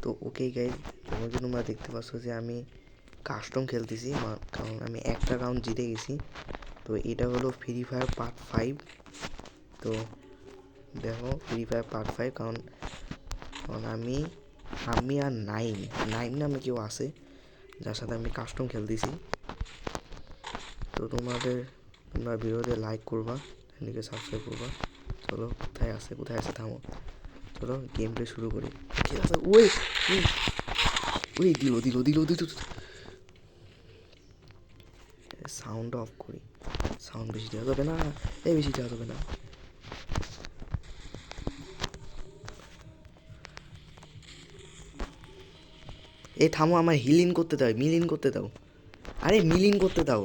তো okay guys, তোমরা দেখতে পাচ্ছ যে আমি কাস্টম খেলতেছি, কারণ আমি একটা রাউন্ড জিতে গেছি। তো এটা হলো ফ্রি ফায়ার পার্ট 5। তো দেখো ফ্রি ফায়ার পার্ট 5, কারণ আমি আর নাইম নামে কেউ আছে যার সাথে আমি কাস্টম খেলতেছি। তো তোমরা ভিডিওতে লাইক করবা, চ্যানেলকে সাবস্ক্রাইব করবা। চলো, কোথায় আছে থামো, চলো গেম প্লে শুরু করি। ওই ওই দিল। সাউন্ড অফ করি, সাউন্ড বেশি দেওয়া যাবে না, বেশি দেওয়া যাবে না। থামো, আমার হিলিং করতে দাও, মিলিন করতে দাও, মিলিন করতে দাও।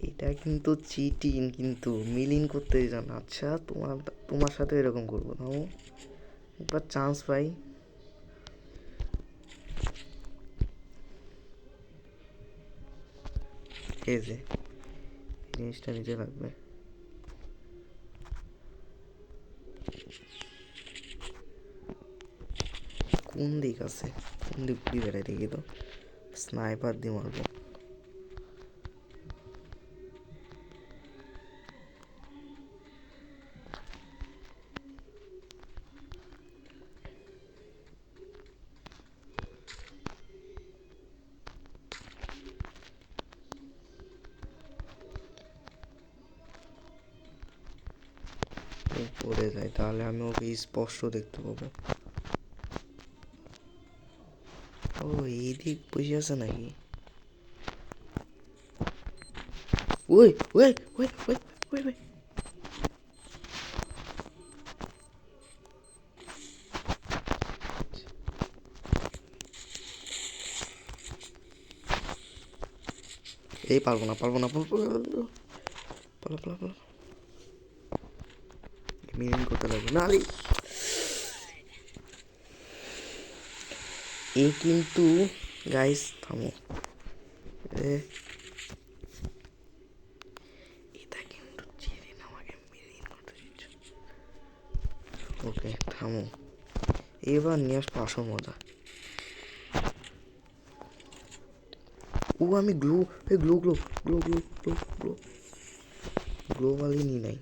এটা কিন্তু চিটিং, কিন্তু মিলিং করতে জান। আচ্ছা, তোমার সাথে এরকম করবো, থামো একবার চান্স পাই। এই যে জিনিসটা নিচে লাগবে। কোন দিক আছে, কোন দিক ঘুরি বেড়াই দেখি তো, স্নাইপার দিয়ে মারবো। পড়ে যায়, তাহলে আমি ওকে স্পষ্ট দেখতে পাবো। ও এই দিক বসে আছে নাকি? ওই ওই ওই ওই ওই ওই পারবো না পালা মিনিং করতে লাগবে না। কিন্তু গাইস থামো, এটা কিন্তু চিরিন আমাকে মিলিং করতে দিচ্ছে। ওকে থামো, এবার নিয়ে আসবো আসো মজা। আমি গ্লোবালি নি নাই।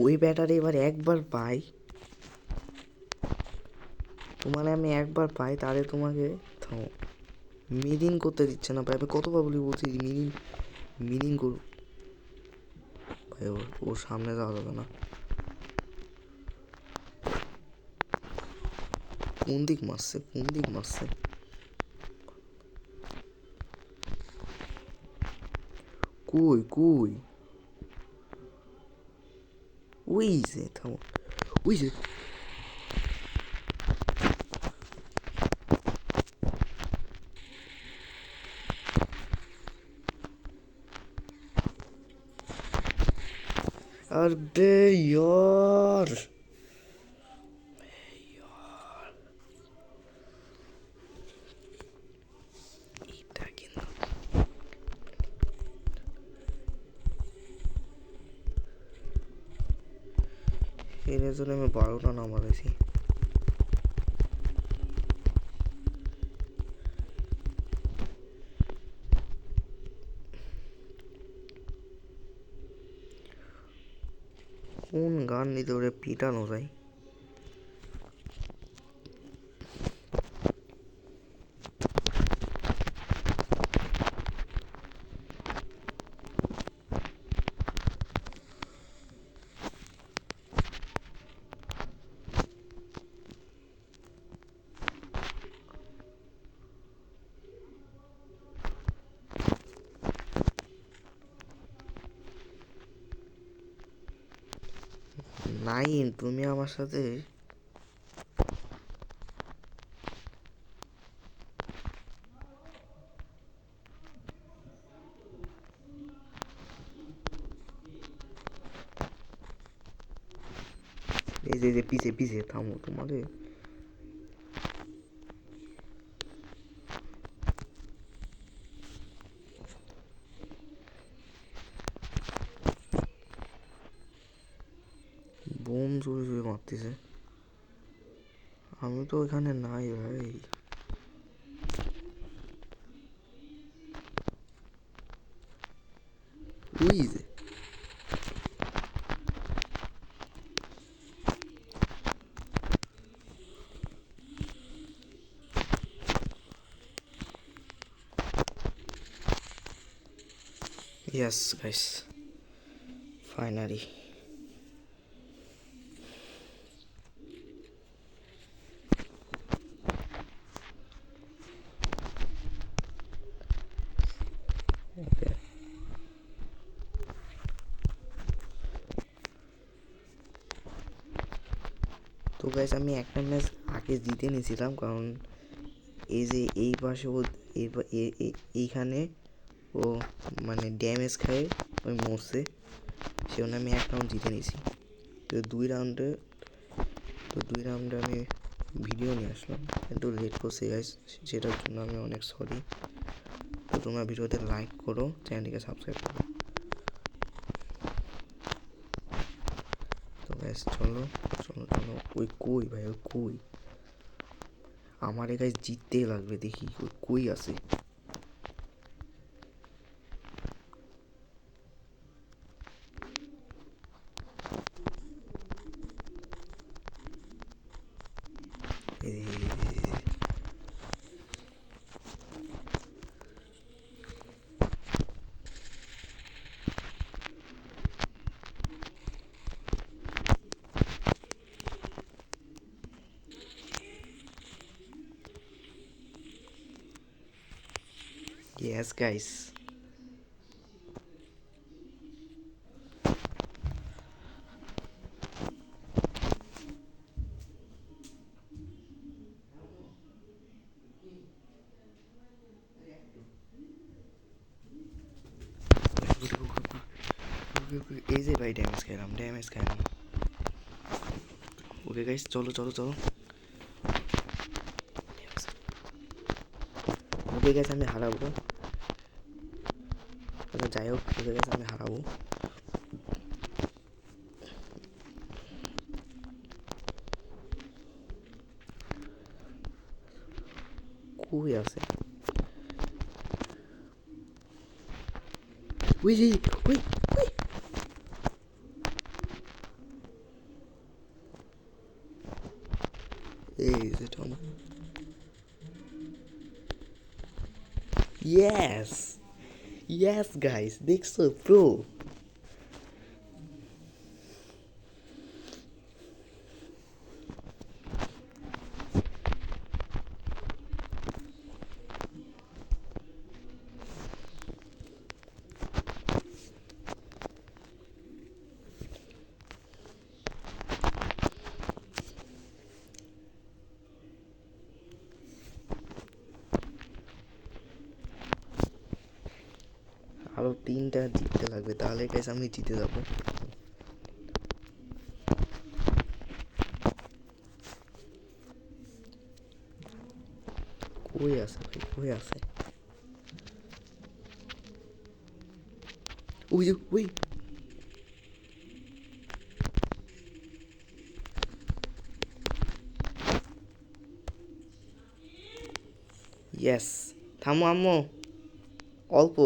ওই ব্যাটারি এবার একবার পাই, আমি একবার পাই, তাহলে তোমাকে থামো, মিলিং করতে দিচ্ছে না ভাই। আমি কতবার বলছি মিলিং করু ভাই। ওর সামনে যাওয়া যাবে না। কোন দিক মারছে কই ওই যে থামো, ওই যে अरे यार এটা কিন্তু এর জন্য আমি 12টা নামাইছি। কোন গান নিতে ওরে পিটানো যায়? নাইন, তুমি আমার সাথে এই যে পিছে পিছে থামো তোমারে। বোম জোরে জোরে মারতেছে, আমি তো এখানে নাই ভাই। ওই যে yes guys, finally. Okay. তো গাইস আমি একটা ম্যাচ আগে জিতে নিয়েছিলাম, কারণ এই যে এই পাশে ও এইখানে ও মানে ড্যামেজ খায়, ওই মরছে, সেজন্য আমি এক রাউন্ড জিতে নিয়েছি। তো দুই রাউন্ডে আমি ভিডিও নিয়ে আসলাম, একটু লেট করছি গাইস, সেটার জন্য আমি অনেক সরি। তো তোমরা ভিডিওতে লাইক করো, চ্যানেলটিকে সাবস্ক্রাইব করো। তো গাইস চলো চলো চলো, ওই কই ভাই, ওই কই, আমার এই গাইস জিততেই লাগবে, দেখি ওই কই আছে। Yes guys. এই যে ভাই ড্যামেজ খাইলাম। ওকে গাইস চলো চলো চলো। ওকে গাইস আমি হারাবো, আচ্ছা যাই হোক, ওকে গাইস আমি হারাবো। কই আছে ওই যে, ওই ওই এই যে টম। Yes guys, দেখছো প্রো। আরো 3টা জিততে লাগবে, তাহলে গাইস আমি জিতে যাবো। কই আছে ভাই, কই আছে? ওই যে ওই, ইয়েস। থামো আম্মু, অল্প।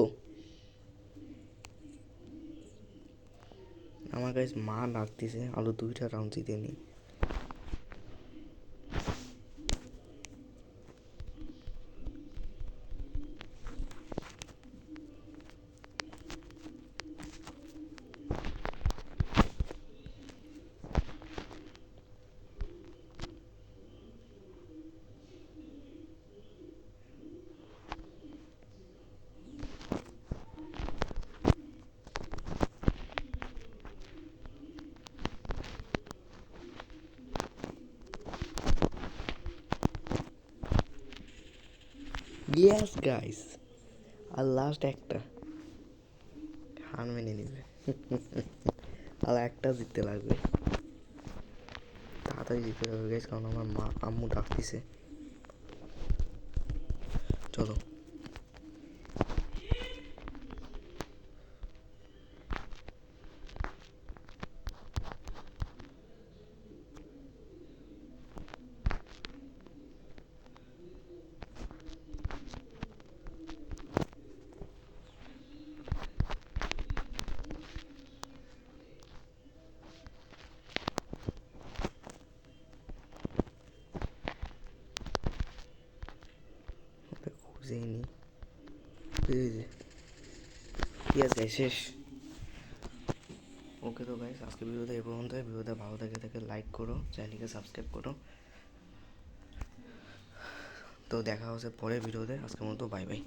আমার গাইস মা ডাকতেছে, আরো 2টা রাউন্ড জিতে নি। ইয়েস গাইস, আর লাস্ট একটা, হার মেনে নিবে। আর একটা জিততে লাগবে। তাড়াতাড়ি যেতে হবে গাইস, কারণ আমার মা আম্মু ডাকতেছে। চলো। খুঁজেই নি। ঠিক আছে শেষ। ওকে তো গাইস, আজকে ভিডিওটা এই পর্যন্ত। ভিডিওটা ভালো থাকে লাইক করো, চ্যানেলকে সাবস্ক্রাইব করো। তো দেখা হচ্ছে পরের ভিডিওতে। আজকের মতো বাই বাই।